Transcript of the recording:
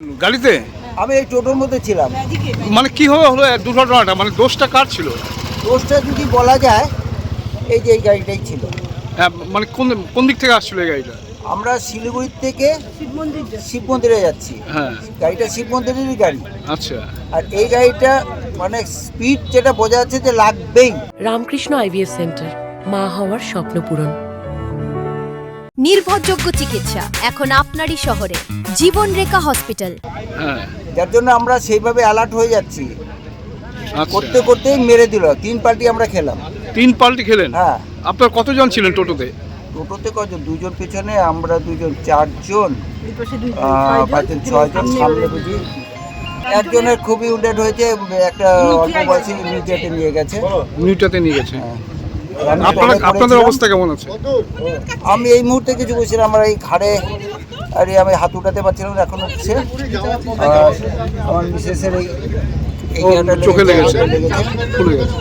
গাড়িতে আমি এই টোটোর মধ্যে ছিলাম। মানে কিভাবে হলো দুর্ঘটনাটা, মানে দোষটা কার ছিল? দোষটা যদি বলা যায়, এই যে এই গাড়িটাই ছিল। মানে কোন কোন দিক থেকে আসছিল এই গাড়িটা? আমরা শিলিগুড়ি থেকে শিব মন্দিরে যাচ্ছি। হ্যাঁ, গাড়িটা শিব মন্দিরেরই গাড়ি। আচ্ছা। আর এই গাড়িটা মানে স্পিড যেটা বোঝা যাচ্ছে যে লাগবেই। রামকৃষ্ণ আইভিএফ সেন্টার, মা হওয়ার স্বপ্ন পূরণ। নির্ভরযোগ্য চিকিৎসা এখন আপনারই শহরে, জীবন রেখা হসপিটাল। হ্যাঁ, যার জন্য আমরা সেইভাবে অ্যালার্ট হয়ে যাচ্ছি। আচ্ছা। করতে করতেই মেরে দিল। 3 পার্টি আমরা খেলাম। 3 পাল্টি খেলেন? হ্যাঁ। আপনার কতজন ছিলেন টোটোতে? টোটোতে কজন? 2 জন পেছনে, আমরা 2 জন, 4 জন, 5 জন, 6 জন সামনে বুঝি। একজনের খুবই উন্ডেড হয়েছে, একটা অল্প বয়সী ইমিডিয়েটে নিয়ে গেছে। মিনিটাতে নিয়ে গেছে। হ্যাঁ। আপনাদের অবস্থা কেমন আছে? আমি এই মুহূর্তে কিছু বলছিলাম, আমার এই ঘাড়ে আর আমি হাত উঠাতে পারছিলাম না, এখন হচ্ছে আমার মিসেসের এই চোখে লেগেছে, ফুলে গেছে।